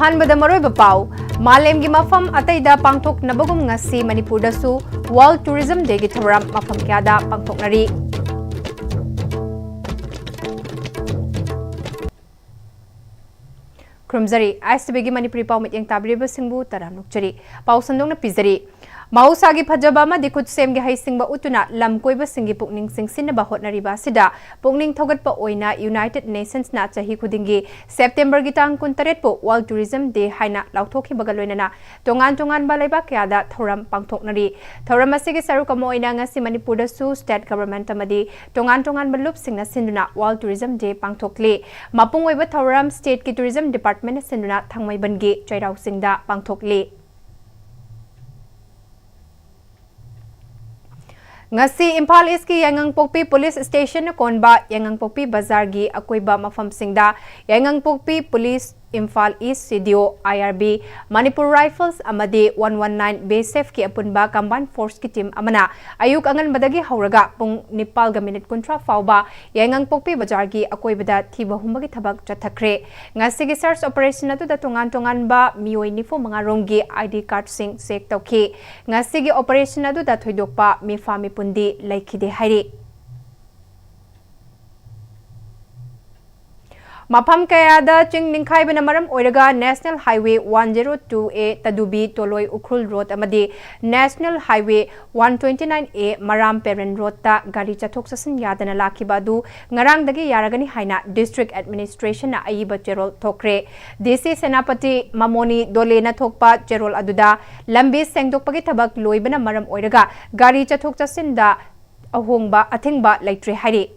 अहानबदा मरोइबा पाउ मालेमगी मफम अतैदा पांगथोकनबगुम ngasi Manipurdasu World Tourism Day gi thoram mafam kyada pangthoknari Krumzari ISTV gi Manipuri pau mit yang tabriba singbu taram nukchari pau sandong na pizari Mausagi Pajabama di Kutsem gi haisingba utuna lam koiba singi pukning singsinaba hotnariba sida pukning thogatpa oina United Nations na chahi khudingi September gi tang kuntaret po World Tourism Day haina lauthokhi bagaloinana tongan balaiba kyada thoram pangthoknari thoram asigi sarukam oina ngasi Manipur su state government amadi tongan balup singna sinduna World Tourism Day pangthokli mapung oiba thoram state ki tourism department sinduna thangmai bangi chairau singda pangthokli Ngasi Impal East ki Yangang Pokpi Police Station na konba Yangang Pokpi Bazar gi akoiba mafam singda Yangang Pokpi Police Impal East CDO IRB Manipur Rifles amadi 119 BSF ki apunba combined force ki team amana ayuk angan badagi hauraga pung nipal ga minute kuntra fauba Yangang Pokpi Bazar gi akoibada thiba humbagi thabak chathakre ngasi gi search operation atu da tongan ba mioi nifo mga rongi ID card sing sek tawki ngasi gi operation atu da thoidokpa mi fami pundi laikide hairi Mapam kayada ching ningkai benamaram oiraga National Highway 102A Tadubi Toloi Ukrul Road amadi National Highway 129A Maram Peren Road ta gari chathok sasin yadana lakiba du ngarang dagi yaragani haina District Administration na ayiba cherol thokre DC Senapati Mamoni Dole na thokpa cherol aduda lambi sengdokpagi thabak loibana maram oiraga gari chathok sasin da ahongba athingba laitre hari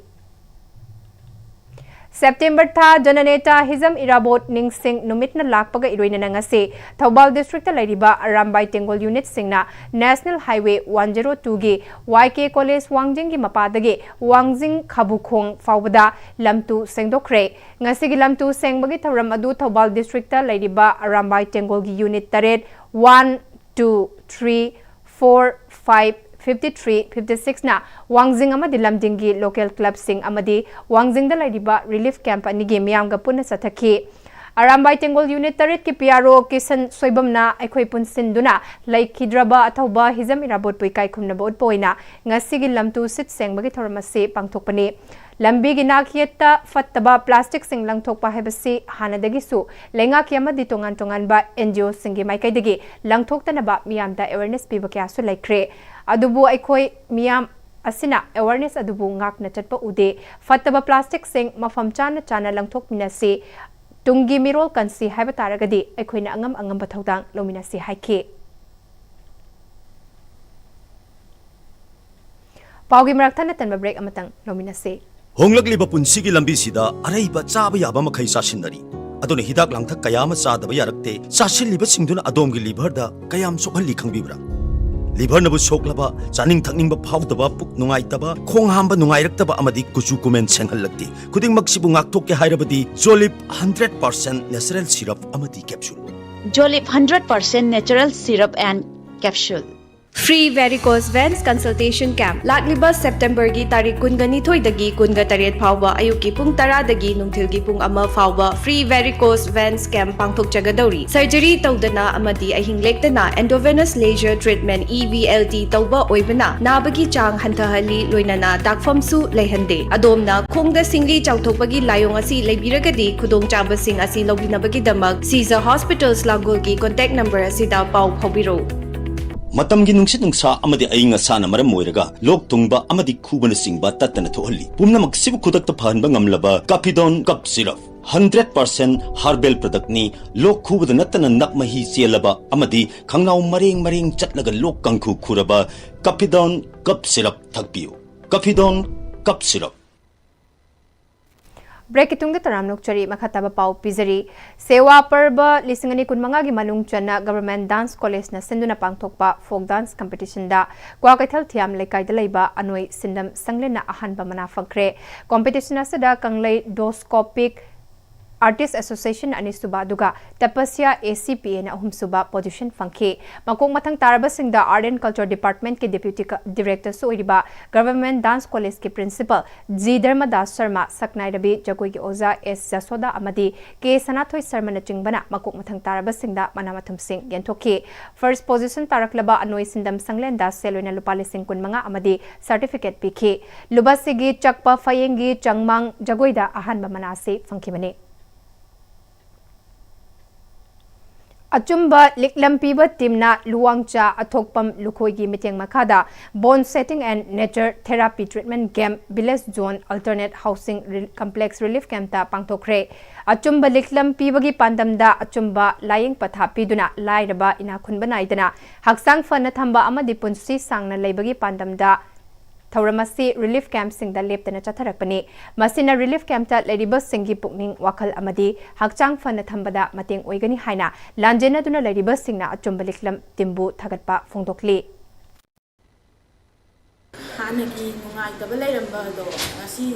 September tha Jananeta Hizam Irabot Ning Sing Numitna Lakpaga Iroina Nangase Thobal District Lariba Arambai Tengol Unit Singna National Highway 102 gi YK College Wangjing gi mapadagi Wangjing Khabukhong Fawbada Lamtu Sengdokre Ngasigi Lamtu Sengbagi Thoram adu Thobal District Lariba Arambai Tengol gi Unit Taret 1 2 3 4 5 53, 56 na Wangjing amadi lamdingi local club sing amadi Wangjing da laidiba relief camp anigi miyam ga punna sathaki Arambai Tengol Unit Tarit ki PRO Kisan Soibam na aikhoi punsin duna laikhidraba athauba hizam irabot pui kai khumna bod poina ngasigi lamtu sit sengbagi thoramasi pangthokpani lambi gi nakhiyata fattaba plastic sing langthokpa hebasi hanadagi su lenga kyamadi tongan ba NGO singi maikaidagi langthoktanaba miyamda awareness piba kya su laikre adubu aikhoi miyam asina awareness adubu ngakna chatpa ude fattaba plastic sing mafam chana langthok minasi Tungi mirol kansi haiba taragadi aikoina angam bathaudang lominasi haike Paugi marakthana tanba break amatang lominasi Honglakliba punsigi lambi sida araiba chaba yaba makhai sasinari adone hidak langthak kayama chadaba yarakte chasilliba singduna adomgi liver da kayam sokhalli khangbibra liver nabu soklaba chaning thakningba phawdaba puk nungaitaba khong hamba nungairaktaba amadi kuchu kumen senghallakti kuding maksibu ngakthok ke hairabadi Jolip 100% natural syrup amadi capsule Jolip 100% natural syrup and capsule Free varicose veins consultation camp Lakliba September gi tarik kungani thoi dagi kunga taret phawba ayuki pung tara dagi nungthil gi pung ama phawba free varicose veins camp pangthok chagadauri surgery tawdana amadi ahing lektana endovenous laser treatment EVLT tawba oibana nabagi chang hantahali loinana takfam su leihande adomna khongda singli chawthokpagi layong asi leibiragadi khudong chabasing asi lobinabagi damak Caesar Hospitals Lagol gi contact number asida pau phobiro Matamgi nungsit nungsa amadi ainga sana maram moiraga lok tungba amadi khubana singba tatana thohalli pumna maksibu khudakta phanba ngamlaba Capidon cup syrup 100% herbal product ni lok khubada natana nakmahi chelaba amadi khangnaw maring chatlaga lok kangkhu khuraba Capidon cup syrup thakpiu Capidon cup syrup Break itung de taram nokchari makhataba pau pizari sewa parba lisingani kunmanga gi manung chana government dance college na sinduna pangthokpa folk dance competition da kwakaithal thiam lekai da leiba anoi sindam sanglena ahanba mana fakre competition asada kanglei doscopic Artist Association Anisuba Duga, Tapasya ACPA na Ahumsuba Position Fangki. Makong matang tarabasingda Art and Culture Department ke Deputy Director Suiriba, Government Dance College ke Principal G Dharmadas Sharma, Saknai Rabi, Jagoi ke Oza S Jasoda Amadi, K Sanathoi Sharma na Chingbana, Makong matang tarabasingda Manamathum Singh Yentoki. First position Taraklaba Anoy Sindam Sanglenda Seloina Lupalising Kun Mga Amadi, Certificate PK. Lubasigi Chakpa Fayengi Changmang Jagoida Ahanba Manase Fangkimani. Achumba Liklampiba Timna Luangcha Athokpam Lukhoigi Miteng Makada Bone Setting and Nature Therapy Treatment Camp Village Zone Alternate Housing Complex Relief Camp ta Pangtokre Achumba Liklampibagi Pandamda Achumba Lying Pathapiduna Lairaba Inakhunba Naidana Haksang Fana Thamba Amadi Punsi Sangna Laibagi Pandamda Thauramasi Relief Camp Singda Leptana Chatharakpani Masina Relief Camp ta Ladibus Singi Pukning Wakal Amadi Hakchang Fana Thambada Mating Oigani Haina Lanjena Duna Ladibus Singna Achumbaliklam Timbu Thagatpa Fongdokli Hanagi Nungaitaba Layramba do Nasi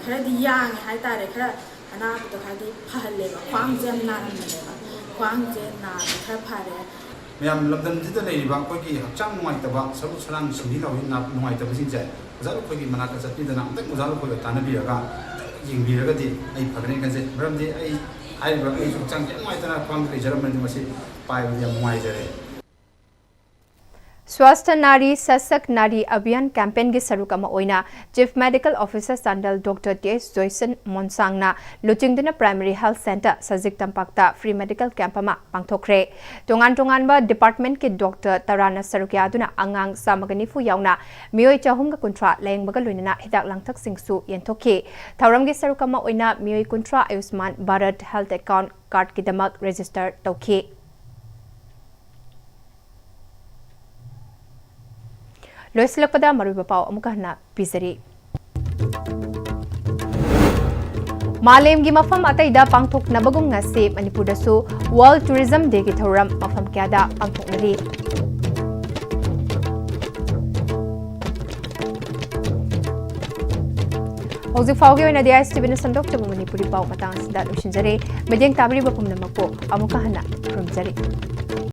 Karadi Yang Haitare Kara Anato Hadi Pahaleva Kwang Jem Naraneva Kwang Jem Na Karapare Mayam Labdan Dita Layba, Koki, Chang Waitaba, Sabu Salam, Sundila, Nuaita Visit, Zaluki Manaka Sapidana, Muzalo Tanabiraga, Yingbiragati, a Paganika, Ramdi, I wrote Chang Waitana, Kwang, German, was it 5 years wiser. Swasthya Nari Sasak Nari Abhiyan campaign gi sarukama oina Chief Medical Officer Sandal Dr. T.S. Joyson Monsangna Luchingduna Primary Health Center Sajik Tampakta Free Medical Camp ama pangthokre tongan ba department ki Dr. Tarana Sarukya aduna angang samaganifu yauna mioi chahum ga kuntra lengbaga loinana hidak langthak singsu yentokhi thauram gi sarukama oina mioi kuntra Ayushman Bharat Health Account Card ki damak register tokhi Loislakpada Marubapao Amukahna Pizari Malem gi mafam ataida pangthok nabagong ngasi Manipurdasu World Tourism Day gi thoram mafam kyada pangthoknari Hojik fauge oina Noon-Istv na sandok tabu Manipuri pau matang sida lushinjare medeng tabri bapum namako amukahna krumjari